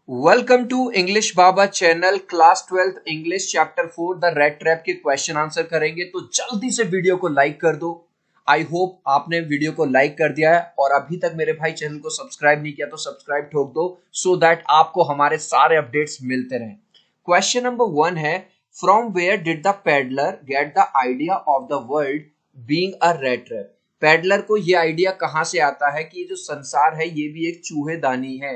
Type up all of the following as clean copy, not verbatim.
Welcome to English Baba channel. Class 12th English chapter 4 the rat trap के question answer करेंगे, तो जल्दी से वीडियो को लाइक कर दो। आई होप आपने वीडियो को लाइक कर दिया है और अभी तक मेरे भाई चैनल को सब्सक्राइब नहीं किया तो सब्सक्राइब ठोक दो, सो दैट आपको हमारे सारे अपडेट्स मिलते रहें। क्वेश्चन नंबर 1 है, from where did the peddler get the idea of the world being a rat trap. Peddler को ये आइडिया कहां से आता है कि ये जो संसार है ये भी एक चूहेदानी है।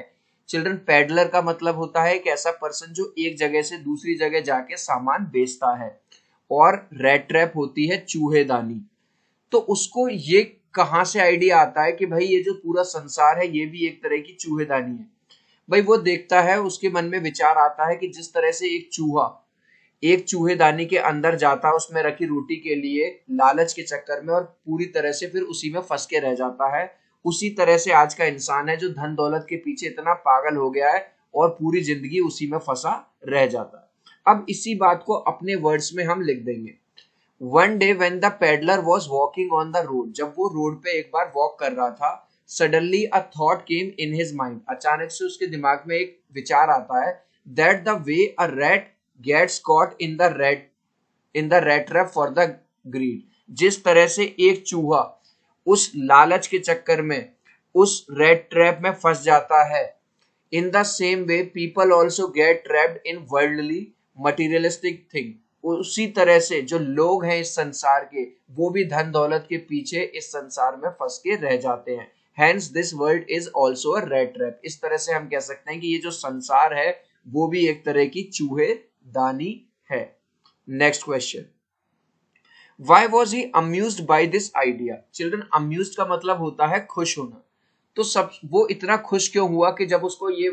चिल्ड्रन, पेडलर का मतलब होता है एक ऐसा पर्सन जो एक जगह से दूसरी जगह जाके सामान बेचता है, और रेड ट्रैप होती है चूहेदानी। तो उसको ये कहां से आइडिया आता है कि भाई ये जो पूरा संसार है ये भी एक तरह की चूहेदानी है। भाई वो देखता है, उसके मन में विचार आता है कि जिस तरह से एक चूहा एक चूहेदानी के अंदर जाता है उसमें रखी रोटी के लिए लालच के चक्कर में, और पूरी तरह से फिर उसी में फंस के रह जाता है, उसी तरह से आज का इंसान है जो धन दौलत के पीछे इतना पागल हो गया है और पूरी जिंदगी उसी में फंसा रह जाता है। अब इसी बात को अपने वर्ड्स में हम लिख देंगे। One day when the peddler was walking on the road, जब वो रोड पे एक बार वॉक कर रहा था, suddenly a thought came in his mind, अचानक से उसके दिमाग में एक विचार आता है, that the way a rat gets caught in the rat trap for the greed. जिस तरह से एक चूहा उस लालच के चक्कर में उस रेड ट्रैप में फंस जाता है, in the same way people also get trapped in worldly materialistic thing. उसी तरह से जो लोग हैं इस संसार के, वो भी धन दौलत के पीछे इस संसार में फंस के रह जाते हैं। Hence this world is also a rat trap. इस तरह से हम कह सकते हैं कि ये जो संसार है वो भी एक तरह की चूहे दानी है। Next question, why was he amused by this idea. Children, amused का मतलब होता है खुश होना। तो सब वो इतना खुश क्यों हुआ कि जब उसको ये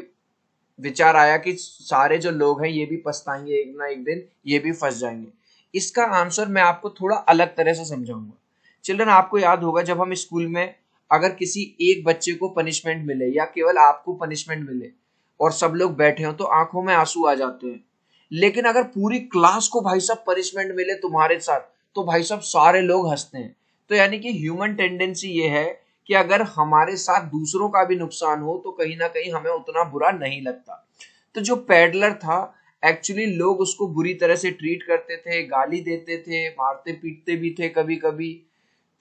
विचार आया कि सारे जो लोग हैं ये भी पछताएंगे, एक ना एक दिन ये भी फंस जाएंगे। इसका आंसर मैं आपको थोड़ा अलग तरह से समझाऊंगा। चिल्ड्रन, आपको याद होगा जब हम स्कूल में अगर किसी एक बच्चे को पनिशमेंट मिले या केवल आपको पनिशमेंट मिले और सब लोग बैठे हो तो आंखों में आंसू आ जाते हैं। लेकिन अगर पूरी क्लास को भाई साहब पनिशमेंट मिले तुम्हारे साथ, तो भाई साहब सारे लोग हंसते हैं। तो यानी कि ह्यूमन टेंडेंसी ये है कि अगर हमारे साथ दूसरों का भी नुकसान हो तो कहीं ना कहीं हमें उतना बुरा नहीं लगता। तो जो पैडलर था, एक्चुअली लोग उसको बुरी तरह से ट्रीट करते थे, गाली देते थे, मारते पीटते भी थे कभी कभी।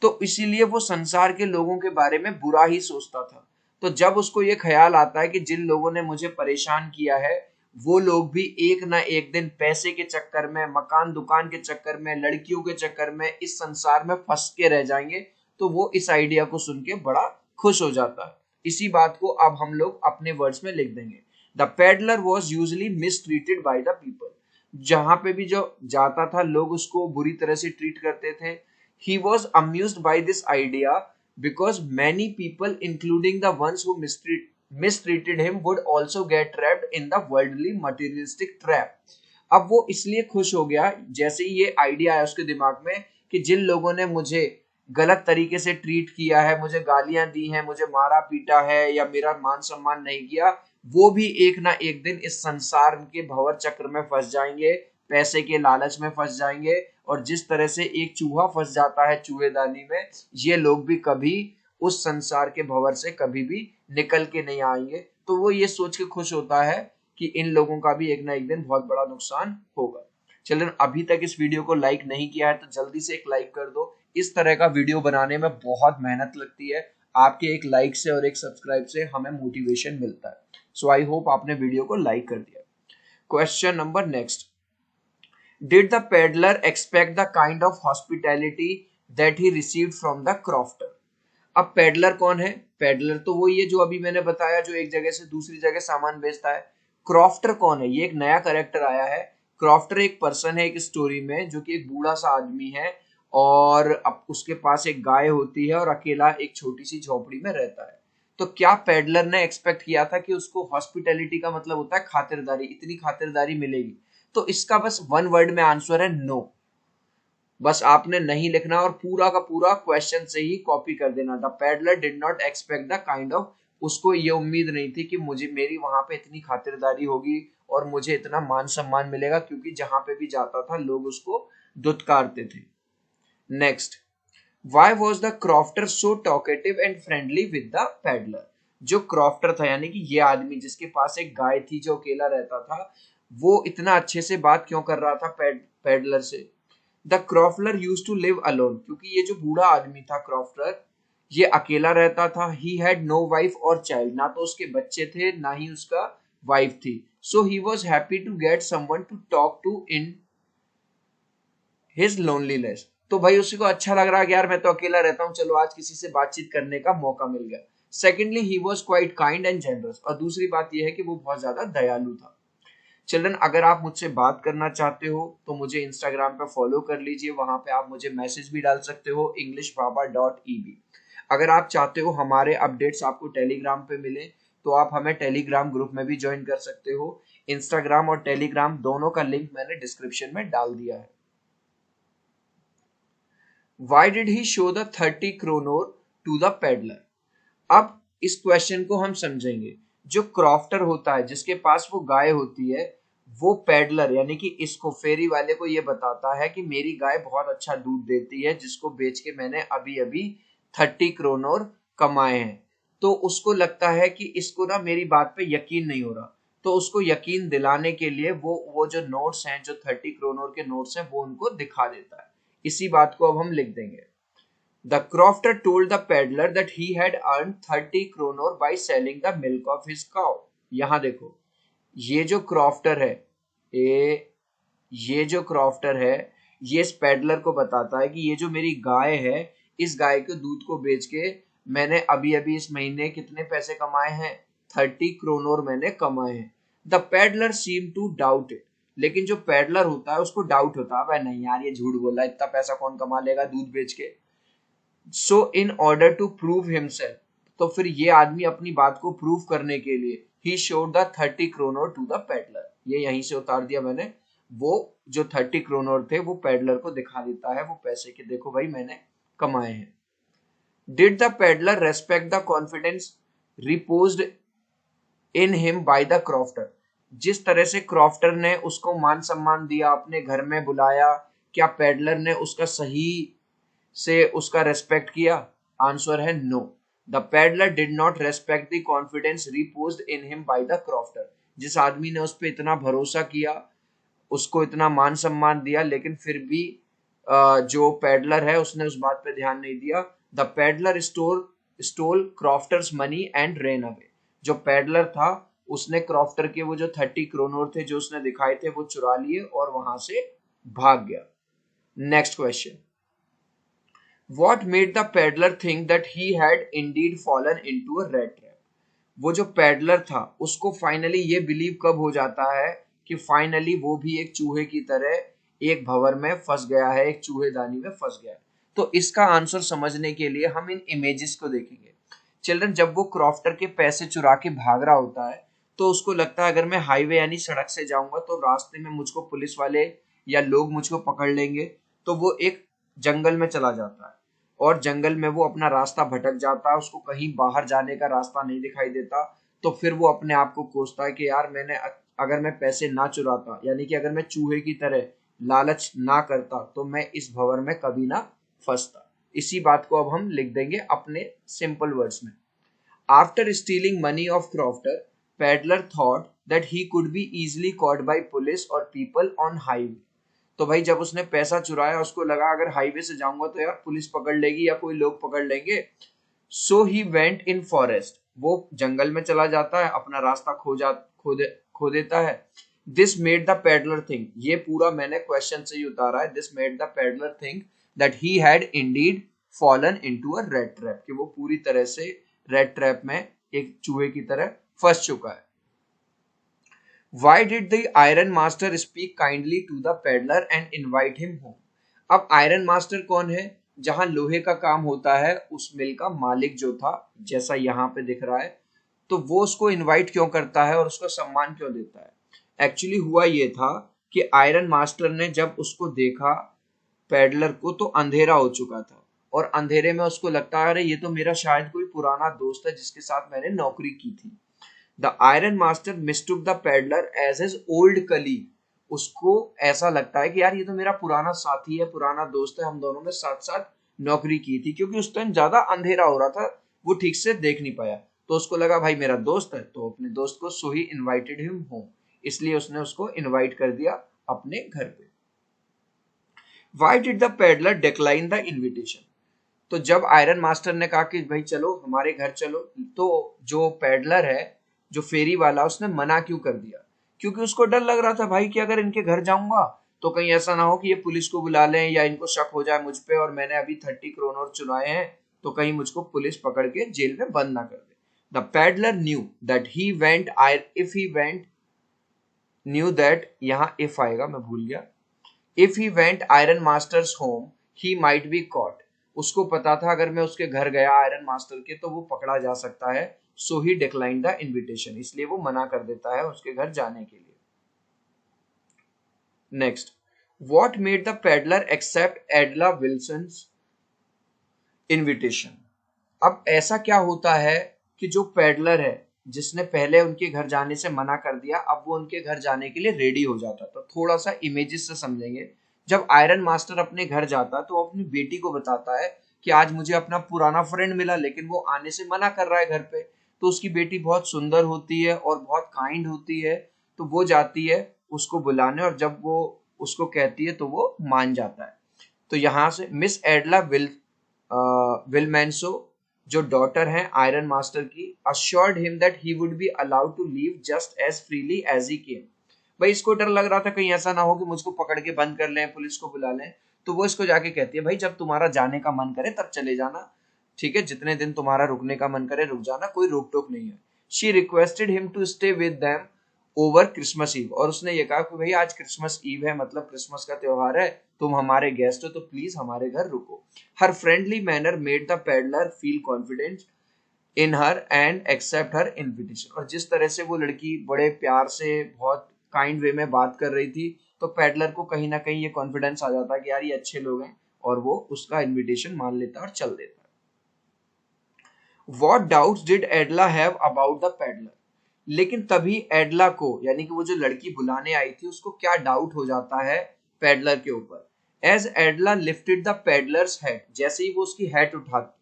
तो इसीलिए वो संसार के लोगों के बारे में बुरा ही सोचता था। तो जब उसको ये ख्याल आता है कि जिन लोगों ने मुझे परेशान किया है वो लोग भी एक ना एक दिन पैसे के चक्कर में, मकान दुकान के चक्कर में, लड़कियों के चक्कर में इस संसार में फंस के रह जाएंगे, तो वो इस आइडिया को सुन के बड़ा खुश हो जाता है। इसी बात को अब हम लोग अपने वर्ड्स में लिख देंगे। The peddler was usually mistreated by the people. जहां पे भी जो जाता था लोग उसको बुरी तरह से ट्रीट करते थे। He was amused by this idea because many people, including the ones who mistreated him, would also get trapped in the worldly materialistic trap. अब वो इसलिए खुश हो गया जैसे ही ये आइडिया आया उसके दिमाग में कि जिन लोगों ने मुझे गलत तरीके से ट्रीट किया है, मुझे गालियां दी हैं, मुझे मारा पीटा है या मेरा मान सम्मान नहीं किया, वो भी एक ना एक दिन इस संसार के भंवर चक्र में फंस जाएंगे, पैसे के लालच में फंस जाएंगे। और जिस तरह से एक चूहा फंस जाता है चूहेदानी में, ये लोग भी कभी उस संसार के भंवर से कभी भी निकल के नहीं आएंगे। तो वो ये सोच के खुश होता है कि इन लोगों का भी एक ना एक दिन बहुत बड़ा नुकसान होगा। चिल्ड्रन, अभी तक इस वीडियो को लाइक नहीं किया है तो जल्दी से एक लाइक कर दो। इस तरह का वीडियो बनाने में बहुत मेहनत लगती है, आपके एक लाइक से और एक सब्सक्राइब से हमें मोटिवेशन मिलता है। सो आई होप आपने वीडियो को लाइक कर दिया। Question number next, did the peddler expect the kind of hospitality that he received from the crofter। अब पेडलर कौन है? पेडलर तो वही है जो अभी मैंने बताया, जो एक जगह से दूसरी जगह सामान बेचता है। क्रॉफ्टर कौन है? ये एक नया कैरेक्टर आया है। क्रॉफ्टर एक पर्सन है एक स्टोरी में जो कि एक बूढ़ा सा आदमी है, और अब उसके पास एक गाय होती है और अकेला एक छोटी सी झोपड़ी में रहता है। तो क्या पेडलर ने एक्सपेक्ट किया था कि उसको हॉस्पिटैलिटी का मतलब होता है खातिरदारी, इतनी खातिरदारी मिलेगी? तो इसका बस वन वर्ड में आंसर है नो। बस आपने नहीं लिखना और पूरा का पूरा क्वेश्चन से ही कॉपी कर देना। The peddler did not expect the kind of, उसको ये उम्मीद नहीं थी कि मुझे मेरी वहां पे इतनी खातिरदारी होगी और मुझे इतना मान सम्मान मिलेगा, क्योंकि जहां पे भी जाता था लोग उसको दुत्कारते थे। Next, why was the crofter so talkative and friendly with the peddler। जो क्रॉफ्टर था यानी कि ये आदमी जिसके पास एक गाय थी जो अकेला रहता था, वो इतना अच्छे से बात क्यों कर रहा था पेडलर से? The crofter use to live alone, क्योंकि ये जो बूढ़ा आदमी था क्रॉफ्टर, ये अकेला रहता था। ही हैड नो वाइफ और चाइल्ड, ना तो उसके बच्चे थे ना ही उसका वाइफ थी। So he was happy to get someone to talk to in his loneliness. तो भाई उसी को अच्छा लग रहा है कि यार मैं तो अकेला रहता हूँ, चलो आज किसी से बातचीत करने का मौका मिल गया। Secondly he was quite kind and generous, और दूसरी बात यह है कि वो बहुत ज्यादा दयालु था। चिल्ड्रन, अगर आप मुझसे बात करना चाहते हो तो मुझे इंस्टाग्राम पे फॉलो कर लीजिए, वहां पे आप मुझे मैसेज भी डाल सकते हो englishbaba.eb। अगर आप चाहते हो हमारे अपडेट्स आपको टेलीग्राम पे मिले तो आप हमें टेलीग्राम ग्रुप में भी ज्वाइन कर सकते हो। इंस्टाग्राम और टेलीग्राम दोनों का लिंक मैंने डिस्क्रिप्शन में डाल दिया है। Why did he show the 30 kronor to the peddler? अब इस क्वेश्चन को हम समझेंगे। जो क्रॉफ्टर होता है जिसके पास वो गाय होती है, वो पेडलर यानी कि इसको फेरी वाले को ये बताता है कि मेरी गाय बहुत अच्छा दूध देती है जिसको बेच के मैंने अभी अभी 30 क्रोनोर कमाए हैं। तो उसको लगता है कि इसको ना मेरी बात पे यकीन नहीं हो रहा, तो उसको यकीन दिलाने के लिए वो जो नोट्स हैं, जो 30 क्रोनोर के नोट्स हैं, वो उनको दिखा देता है। इसी बात को अब हम लिख देंगे। The crofter told the peddler that he had earned 30 kronor by selling the milk of his cow। यहां देखो, ये जो क्रॉफ्टर है, ये ये जो क्रॉफ्टर है, ये इस पेडलर को बताता है कि ये जो मेरी गाय है, इस गाय के दूध को बेच के मैंने अभी अभी इस महीने कितने पैसे कमाए हैं? 30 क्रोनोर मैंने कमाए हैं। The peddler seem to doubt it, लेकिन जो पेडलर होता है उसको डाउट होता है, नहीं यार ये झूठ बोल रहा है, इतना पैसा कौन कमा लेगा दूध बेच के। So in order to prove himself, तो फिर ये आदमी अपनी बात को प्रूव करने के लिए ही showed the 30 kronor to the peddler, ये यहीं से उतार दिया मैंने। वो जो 30 क्रोनोर थे वो पेडलर को दिखा देता है वो पैसे के, देखो भाई मैंने कमाए हैं। Did the peddler respect the confidence reposed in him by the crofter, जिस तरह से क्रॉफ्टर ने उसको मान सम्मान दिया, अपने घर में बुलाया, क्या पेडलर ने उसका सही से उसका रेस्पेक्ट किया? आंसर है no. The peddler did not respect the confidence reposed in him by the crofter, जिस आदमी ने उस पर इतना भरोसा किया, उसको इतना मान सम्मान दिया, लेकिन फिर भी जो पेडलर है उसने उस बात पे ध्यान नहीं दिया। The peddler stole crofter's money and ran away, जो पेडलर था उसने क्रॉफ्टर के वो जो 30 क्रोनोर थे जो उसने दिखाए थे वो चुरा लिए और वहां से भाग गया। Next question, What made the peddler think that he had indeed fallen into a rat trap? वो जो पेडलर था उसको फाइनली ये बिलीव कब हो जाता है कि फाइनली वो भी एक चूहे की तरह एक भंवर में फंस गया है, एक चूहेदानी में फंस गया है? तो इसका आंसर समझने के लिए हम इन इमेजेस को देखेंगे। चिल्ड्रन, जब वो क्रॉफ्टर के पैसे चुरा के भाग रहा होता है तो उसको लगता है अगर मैं हाईवे यानी सड़क से जाऊंगा तो रास्ते में मुझको पुलिस वाले या लोग मुझको पकड़ लेंगे, तो वो एक जंगल में चला जाता है और जंगल में वो अपना रास्ता भटक जाता है, उसको कहीं बाहर जाने का रास्ता नहीं दिखाई देता। तो फिर वो अपने आप को कोसता है कि यार मैंने अगर मैं पैसे ना चुराता यानी कि अगर मैं चूहे की तरह लालच ना करता तो मैं इस भंवर में कभी ना फंसता। इसी बात को अब हम लिख देंगे अपने सिंपल वर्ड्स में। After stealing money of crofter, peddler thought that he could be easily caught by police और पीपल ऑन हाईवे। तो भाई जब उसने पैसा चुराया उसको लगा अगर हाईवे से जाऊंगा तो यार पुलिस पकड़ लेगी या कोई लोग पकड़ लेंगे। सो ही वेंट इन फॉरेस्ट, वो जंगल में चला जाता है, अपना रास्ता खो देता है। This made the peddler think, ये पूरा मैंने क्वेश्चन से ही उतारा है, this made the peddler think that he had Indeed fallen into a rate trap, कि वो पूरी तरह से रेट ट्रैप में एक चूहे की तरह फंस चुका है। Why did the iron master speak kindly to the peddler and invite him home? अब आयरन मास्टर कौन है? जहां लोहे का काम होता है उस मिल का मालिक जो था, जैसा यहाँ पे दिख रहा है, तो वो उसको इनवाइट क्यों करता है और उसको सम्मान क्यों देता है? एक्चुअली हुआ ये था कि आयरन मास्टर ने जब उसको देखा पेडलर को तो अंधेरा हो चुका था और अंधेरे में उसको लगता है अरे ये तो मेरा शायद कोई पुराना दोस्त है जिसके साथ मैंने नौकरी की थी। The iron master mistook the peddler as his old colleague, उसको ऐसा लगता है कि यार ये तो मेरा पुराना साथी है, पुराना दोस्त है, हम दोनों ने साथ साथ नौकरी की थी, क्योंकि उस टाइम ज्यादा अंधेरा हो रहा था, वो ठीक से देख नहीं पाया। तो उसको लगा भाई मेरा दोस्त है, तो अपने दोस्त को, सो ही इनवाइटेड हिम होम, इसलिए उसने उसको इनवाइट कर दिया अपने घर पे। Why did the peddler decline the invitation? तो जब आयरन मास्टर ने कहा कि भाई चलो हमारे घर चलो, तो जो पेडलर है, जो फेरी वाला, उसने मना क्यों कर दिया? क्योंकि उसको डर लग रहा था भाई कि अगर इनके घर जाऊंगा तो कहीं ऐसा ना हो कि ये पुलिस को बुला लें या इनको शक हो जाए मुझ पे, और मैंने अभी 30 करोड़ चुराए हैं, तो कहीं मुझको पुलिस पकड़ के जेल में बंद ना कर दे। The peddler knew that he went if he went knew that, यहाँ इफ आएगा, मैं भूल गया। If he went iron masters home he might be caught. उसको पता था अगर मैं उसके घर गया आयरन मास्टर के तो वो पकड़ा जा सकता है। सो ही डिक्लाइन द इनविटेशन, इसलिए वो मना कर देता है उसके घर जाने के लिए। Next, what made the peddler accept Edla Willson's invitation? अब ऐसा क्या होता है कि जो पेडलर है, जिसने पहले उनके घर जाने से मना कर दिया, अब वो उनके घर जाने के लिए रेडी हो जाता? तो थोड़ा सा इमेजेस से समझेंगे। जब आयरन मास्टर अपने घर जाता तो वो अपनी बेटी को बताता है कि आज मुझे अपना पुराना फ्रेंड मिला, लेकिन वो आने से मना कर रहा है घर पे। तो उसकी बेटी बहुत सुंदर होती है और बहुत काइंड होती है, तो वो जाती है उसको बुलाने, और जब वो उसको कहती है तो वो मान जाता है। तो यहाँ से मिस एडला विलमेंसो, जो डॉटर हैं आयरन मास्टर की, assured him that he would be allowed to leave just as freely as he came। भाई इसको डर लग रहा था कहीं ऐसा ना हो कि मुझको पकड़ के बंद कर लें, पुलिस को बुला लें। तो वो इसको जाके कहती है भाई जब तुम्हारा जाने का मन करे तब चले जाना, ठीक है, जितने दिन तुम्हारा रुकने का मन करे रुक जाना, कोई रोक टोक नहीं है। She requested him to stay with them over Christmas Eve, और उसने ये कहा कि भाई आज क्रिसमस ईव है, मतलब क्रिसमस का त्योहार है, तुम हमारे गेस्ट हो तो प्लीज हमारे घर रुको। Her friendly manner made the peddler feel confident in her and accept her invitation. और जिस तरह से वो लड़की बड़े प्यार से बहुत काइंड वे में बात कर रही थी, तो पेडलर को कहीं ना कहीं ये कॉन्फिडेंस आ जाता कि यार ये अच्छे लोग हैं, और वो उसका इनविटेशन मान लेता और चल देता। What doubts did एडला have about the peddler? लेकिन तभी एडला को, यानी कि वो जो लड़की बुलाने आई थी, उसको क्या डाउट हो जाता है पेडलर के ऊपर। As Edla lifted the peddler's head, जैसे ही वो उसकी हेड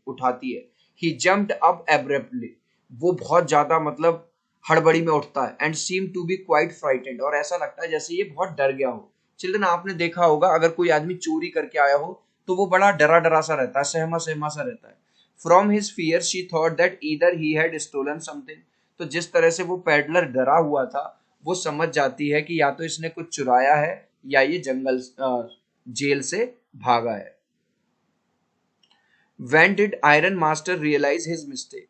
उठाती है, ही जम्प्ड अप एब्रप्टली, वो बहुत ज्यादा मतलब हड़बड़ी में उठता है, and seem to be quite frightened, और ऐसा लगता है जैसे ये बहुत डर गया हो। चिल्ड्रन, आपने देखा होगा अगर कोई आदमी चोरी करके आया हो तो वो बड़ा डरा डरा सा रहता है, सहमा सहमा सा रहता है। From his fear she thought that either he had stolen something। तो जिस तरह से वो पेडलर डरा हुआ था, वो समझ जाती है कि या तो इसने कुछ चुराया है या ये जेल से भागा है। When did Iron Master realize his mistake?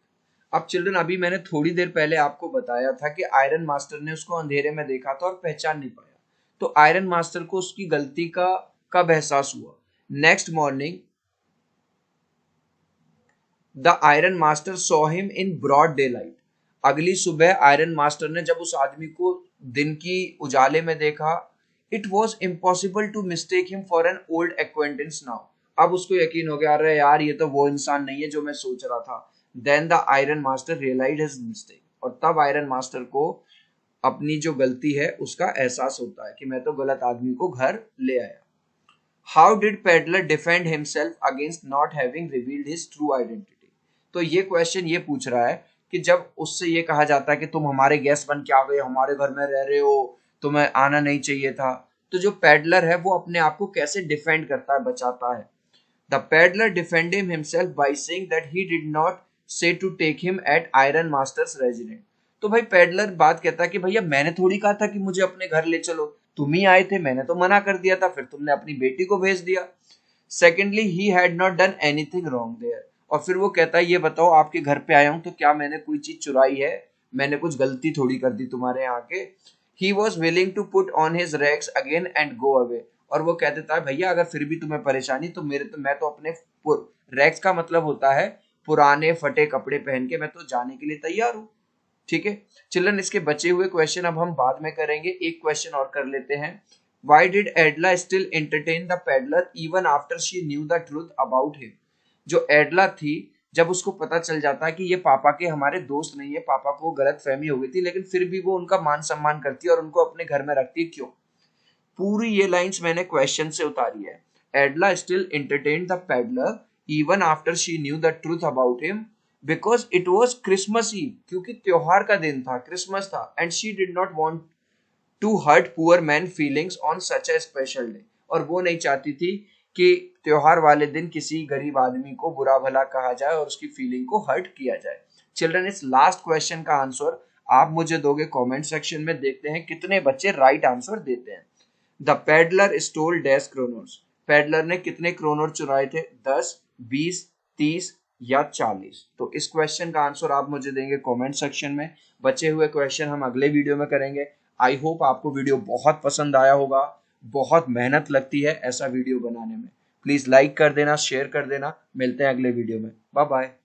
अब चिल्ड्रन, अभी मैंने थोड़ी देर पहले आपको बताया था कि आयरन मास्टर ने उसको अंधेरे में देखा था और पहचान नहीं पाया। तो आयरन मास्टर को उसकी गलती का कब एहसास हुआ? Next morning the iron master saw him in broad daylight. अगली सुबह आयरन मास्टर ने जब उस आदमी को दिन की उजाले में देखा, it was impossible to mistake him for an old acquaintance now. अब उसको यकीन हो गया, अरे यार ये तो वो इंसान नहीं है जो मैं सोच रहा था। Then the iron master realize his mistake, और तब आयरन मास्टर को अपनी जो गलती है उसका एहसास होता है कि मैं तो गलत आदमी को घर ले आया। How did peddler defend himself against not having revealed his true identity? तो ये क्वेश्चन ये पूछ रहा है कि जब उससे ये कहा जाता है कि तुम हमारे गेस्ट बन के आ गए, हमारे घर में रह रहे हो, तुम्हें आना नहीं चाहिए था, तो जो पेडलर है वो अपने आप को कैसे डिफेंड करता है, बचाता है? The peddler defended himself by saying that he did not say to take him at iron masters resident. तो भाई पेडलर बात कहता है कि भैया मैंने थोड़ी कहा था कि मुझे अपने घर ले चलो, तुम ही आए थे, मैंने तो मना कर दिया था, फिर तुमने अपनी बेटी को भेज दिया। Secondly he had not done anything wrong there. और फिर वो कहता है ये बताओ आपके घर पे आया हूं तो क्या मैंने कोई चीज चुराई है? मैंने कुछ गलती थोड़ी कर दी तुम्हारे यहाँ के। He was willing to put on his rags again and go away. और वो कह देता है भैया अगर फिर भी तुम्हें परेशानी तो मैं तो अपने रैग्स का मतलब होता है पुराने फटे कपड़े पहन के मैं तो जाने के लिए तैयार हूँ। ठीक है चिल्ड्रन, इसके बचे हुए क्वेश्चन अब हम बाद में करेंगे। एक क्वेश्चन और कर लेते हैं। Why did Adla still entertain the peddler even after she knew the truth about him? जो एडला थी, जब उसको पता चल जाता है कि ये पापा के हमारे दोस्त नहीं है, पापा को गलत फहमी हो गई थी, लेकिन फिर भी वो उनका मान सम्मान करती है और उनको अपने घर में रखती है। क्यों? पूरी ये लाइंस मैंने क्वेश्चन से उतारी है। Edla still entertain the peddler even after she knew the truth about him, because it was Christmas eve, क्योंकि त्योहार का दिन था, क्रिसमस था, and she did not want to hurt poor man feelings on such a special day. और वो नहीं चाहती थी कि त्योहार वाले दिन किसी गरीब आदमी को बुरा भला कहा जाए और उसकी फीलिंग को हर्ट किया जाए। चिल्ड्रन, इस लास्ट क्वेश्चन का आंसर आप मुझे दोगे कमेंट सेक्शन में, देखते हैं कितने बच्चे राइट आंसर देते हैं। The peddler stole dash kronor, peddler ने कितने क्रोनोर चुराए थे? 10, 20, 30 या 40? तो इस क्वेश्चन का आंसर आप मुझे देंगे कमेंट सेक्शन में। बचे हुए क्वेश्चन हम अगले वीडियो में करेंगे। आई होप आपको वीडियो बहुत पसंद आया होगा। बहुत मेहनत लगती है ऐसा वीडियो बनाने में। प्लीज लाइक कर देना, शेयर कर देना। मिलते हैं अगले वीडियो में। Bye bye.